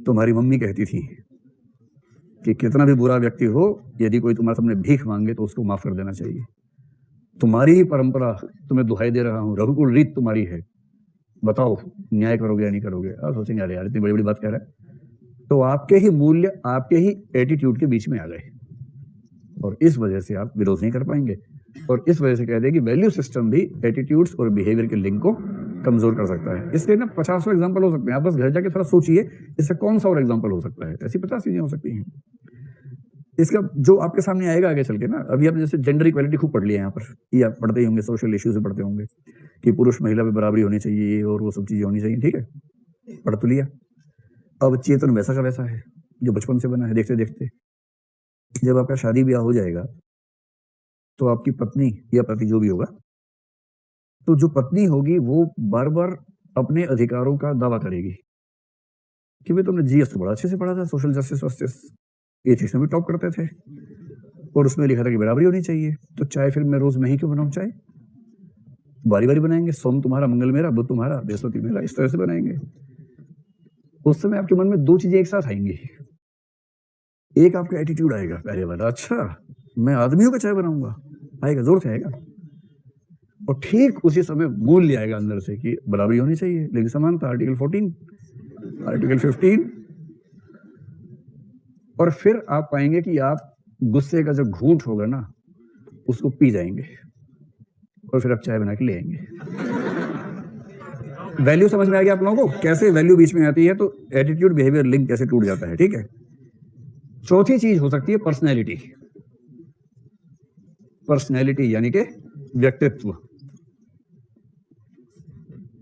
तुम्हारी मम्मी कहती थी कि कितना भी बुरा व्यक्ति हो, यदि कोई तुम्हारे सामने भीख मांगे तो उसको माफ कर देना चाहिए। तुम्हारी ही परंपरा, तुम्हें दुहाई दे रहा हूँ, रघुकुल रीत तुम्हारी है, बताओ न्याय करोगे या नहीं करोगे? आप सोचेंगे अरे यार इतनी बड़ी बड़ी बात कह रहा है। तो आपके ही मूल्य, आपके ही एटीट्यूड के बीच में आ गए, और इस वजह से आप विरोध नहीं कर पाएंगे। और इस वजह से कहते हैं कि वैल्यू सिस्टम भी एटीट्यूड्स और बिहेवियर के लिंक को कमजोर कर सकता है। इसके ना 50 एग्जाम्पल हो सकते हैं, आप बस घर जाके थोड़ा सोचिए इससे कौन सा और एग्जाम्पल हो सकता है। ऐसी 50 चीजें हो सकती हैं। इसका जो आपके सामने आएगा आगे चल के ना, अभी आप जैसे जेंडर इक्वालिटी खूब पढ़ लिया यहाँ पर, ये आप पढ़ते ही होंगे, सोशल इश्यूज पढ़ते होंगे कि पुरुष महिला में बराबरी होनी चाहिए और वो सब चीजें होनी चाहिए, ठीक है, पढ़ तो लिया। अब चेतन वैसा का वैसा है जो बचपन से बना है। देखते देखते जब आपका शादी ब्याह हो जाएगा तो आपकी पत्नी या पति जो भी होगा, तो जो पत्नी होगी वो बार बार अपने अधिकारों का दावा करेगी कि भाई तुमने जीएस तो बड़ा अच्छे से पढ़ा था, सोशल जस्टिस वस्टिस एथिक्स में भी टॉप करते थे, और उसमें लिखा था कि बराबरी होनी चाहिए, तो चाय फिर मैं रोज मैं ही क्यों बनाऊं? चाय बारी बारी बनाएंगे, सोम तुम्हारा मंगल मेरा बुध तुम्हारा बृहस्पति मेरा, इस तरह से बनाएंगे। उस समय आपके मन में दो चीजें एक साथ आएंगी। एक आपका एटीट्यूड आएगा पहले वाला, अच्छा मैं आदमियों का चाय बनाऊंगा, आएगा, जोर से आएगा। और ठीक उसी समय मूल्य आएगा अंदर से कि बराबरी होनी चाहिए, लेकिन समानता, आर्टिकल 14, आर्टिकल 15। और फिर आप पाएंगे कि आप गुस्से का जो घूंट होगा ना उसको पी जाएंगे, और फिर आप चाय बना के ले आएंगे। वैल्यू समझ में आ गया आप लोगों को, कैसे वैल्यू बीच में आती है, तो एटीट्यूड बिहेवियर लिंक कैसे टूट जाता है, ठीक है। चौथी चीज हो सकती है पर्सनैलिटी। पर्सनैलिटी यानी कि व्यक्तित्व।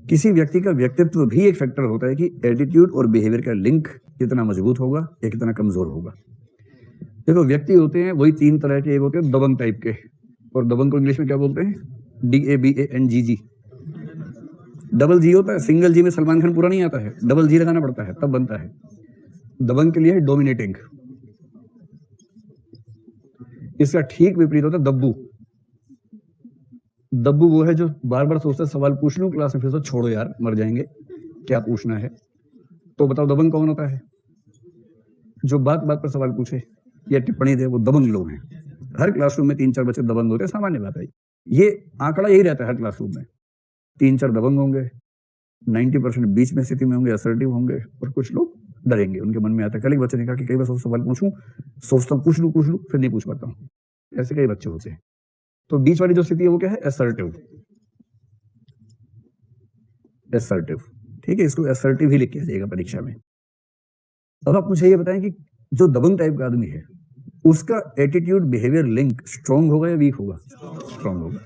किसी व्यक्ति का व्यक्तित्व भी एक फैक्टर होता है कि एटीट्यूड और बिहेवियर का लिंक कितना मजबूत होगा या कितना कमजोर होगा। देखो व्यक्ति होते हैं वही तीन तरह के, एक होते हैं दबंग टाइप के, और दबंग को इंग्लिश में क्या बोलते हैं? DABANGG। डबल जी होता है, सिंगल जी में सलमान खान पूरा नहीं आता है, डबल जी लगाना पड़ता है तब बनता है। दबंग के लिए है डोमिनेटिंग। इसका ठीक विपरीत होता है दब्बू। दब्बू वो है जो बार बार सोचता है सवाल पूछ लूं क्लास में, फिर तो छोड़ो यार मर जाएंगे, क्या पूछना है। तो बताओ दबंग कौन होता है? जो बात बात पर सवाल पूछे या टिप्पणी दे, वो दबंग लोग हैं। हर क्लासरूम में 3-4 बच्चे दबंग होते हैं, सामान्य बात है। ये आंकड़ा यही रहता है हर क्लासरूम में, 3-4 दबंग होंगे, 90% बीच में स्थिति में होंगे, असर्टिव होंगे, और कुछ लोग डरेंगे। उनके मन में आता है, कल एक बच्चे ने कहा कि कई बार सवाल पूछूं, सोचता हूँ पूछ लूं फिर नहीं पूछ पाता हूँ। ऐसे कई बच्चे होते हैं। तो बीच वाली जो स्थिति है वो क्या है? असर्टिव। असर्टिव, ठीक है, इसको असर्टिव ही लिख के आ जाएगा परीक्षा में। अब आप मुझे ये बताएं कि जो दबंग टाइप का आदमी है उसका एटीट्यूड बिहेवियर लिंक स्ट्रांग होगा या वीक होगा? स्ट्रांग होगा।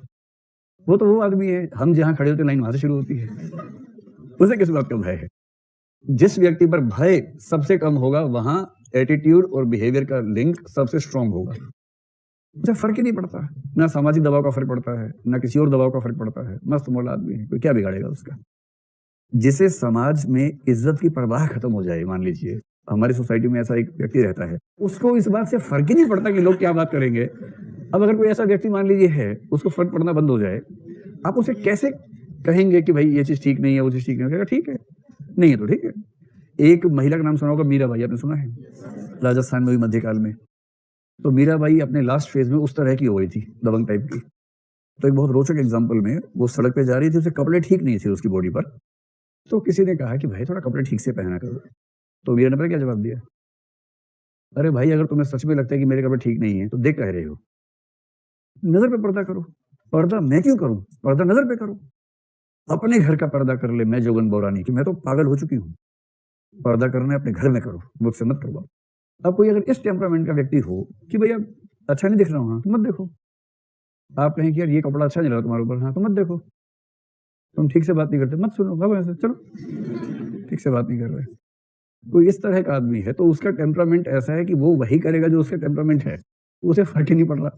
वो तो वो आदमी है, हम जहां खड़े होते लाइन वहां से शुरू होती है, उसे किस बात का भय है? जिस व्यक्ति पर भय सबसे कम होगा वहां एटीट्यूड और बिहेवियर का लिंक सबसे स्ट्रांग होगा। मुझे फर्क ही नहीं पड़ता, ना सामाजिक दबाव का फर्क पड़ता है, ना किसी और दबाव का फर्क पड़ता है, मस्त मौला आदमी है, कोई क्या बिगाड़ेगा उसका। जिसे समाज में इज्जत की परवाह खत्म हो जाए, मान लीजिए हमारी सोसाइटी में ऐसा एक व्यक्ति रहता है, उसको इस बात से फर्क ही नहीं पड़ता कि लोग क्या बात करेंगे। अब अगर कोई ऐसा व्यक्ति मान लीजिए है, उसको फर्क पड़ना बंद हो जाए, आप उसे कैसे कहेंगे कि भाई ये चीज ठीक नहीं है, वो चीज ठीक नहीं है? ठीक है, नहीं है तो ठीक है। एक महिला का नाम सुना होगा, मीराबाई, आपने सुना है? राजस्थान में हुई मध्यकाल में। तो मीराबाई अपने लास्ट फेज में उस तरह की हो गई थी, दबंग टाइप की। तो एक बहुत रोचक एग्जाम्पल में, वो सड़क पे जा रही थी, उसके कपड़े ठीक नहीं थे उसकी बॉडी पर, तो किसी ने कहा कि भाई थोड़ा कपड़े ठीक से पहना करो। तो मीरा ने क्या जवाब दिया? अरे भाई अगर तुम्हें सच में लगता है कि मेरे कपड़े ठीक नहीं है तो देख कह रहे हो, नजर पे पर्दा करो। पर्दा मैं क्यों करूं? पर्दा नजर पे करो, अपने घर का पर्दा कर ले। मैं जोगन बोरानी कि मैं तो पागल हो चुकी हूँ, पर्दा करना है अपने घर में करो, मुझसे मत करवाओ। अब कोई अगर इस टेम्परामेंट का व्यक्ति हो कि भैया अच्छा नहीं दिख रहा हूँ, हाँ तो मत देखो। आप कहें कि यार ये कपड़ा अच्छा नहीं लगा तुम्हारे ऊपर, हाँ तो मत देखो। तुम ठीक से बात नहीं करते, मत सुनो, भागो ऐसे, चलो, ठीक से बात नहीं कर रहे। कोई इस तरह का आदमी है तो उसका टेम्परामेंट ऐसा है कि वो वही करेगा जो उसका टेम्परामेंट है, उसे फर्क ही नहीं पड़ रहा।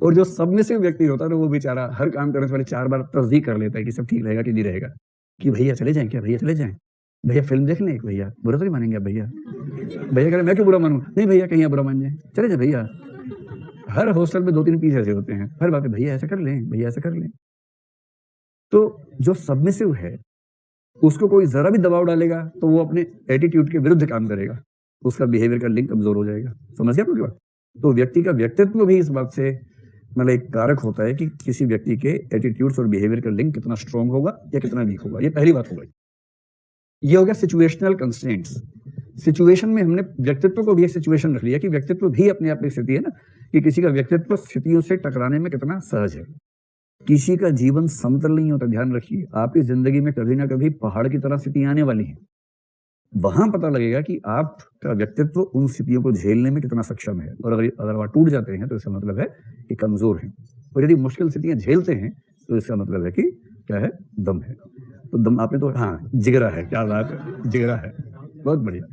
और जो सबमिसिव व्यक्ति होता है ना, वो बेचारा हर काम करने से पहले 4 बार तस्दीक कर लेता है कि सब ठीक रहेगा कि नहीं रहेगा। कि भैया चले जाएं क्या? भैया चले जाएं, भैया फिल्म देख लें, भैया बुरा तो नहीं मानेंगे आप? भैया भैया कह रहे मैं क्यों बुरा मानूं? नहीं भैया कहीं आप बुरा मान जाए, चले जाए भैया। हर हॉस्टल में 2-3 पीस ऐसे होते हैं, हर बात पे भैया ऐसा कर लें, भैया ऐसा कर लें। तो जो सबमिसिव है उसको कोई जरा भी दबाव डालेगा तो वो अपने एटीट्यूड के विरुद्ध काम करेगा, उसका बिहेवियर का लिंक कमजोर हो जाएगा। समझ गया आपकी बात? तो व्यक्ति का व्यक्तित्व भी इस बात से मतलब एक कारक होता है कि किसी व्यक्ति के एटीट्यूड्स और बिहेवियर का लिंक कितना स्ट्रांग होगा या कितना वीक होगा। ये पहली बात हो गई। ये हो गया सिचुएशनल कंस्ट्रेंट्स। सिचुएशन में हमने व्यक्तित्व को भी एक सिचुएशन रख लिया कि व्यक्तित्व भी अपने आप में स्थिति है ना, कि किसी का व्यक्तित्व स्थितियों से टकराने में कितना सहज है। किसी का जीवन समतल नहीं होता। ध्यान रखिए, आपकी जिंदगी में कभी ना कभी पहाड़ की तरह स्थितियां आने वाली हैं। वहां पता लगेगा कि आपका व्यक्तित्व उन स्थितियों को झेलने में कितना सक्षम है, और अगर वह टूट जाते हैं तो इसका मतलब है कि कमजोर है। और यदि मुश्किल स्थितियां झेलते हैं तो इसका मतलब है कि क्या है, दम है। तो दम आपने तो, हाँ, जिगरा है। क्या बात है, जिगरा है, बहुत बढ़िया।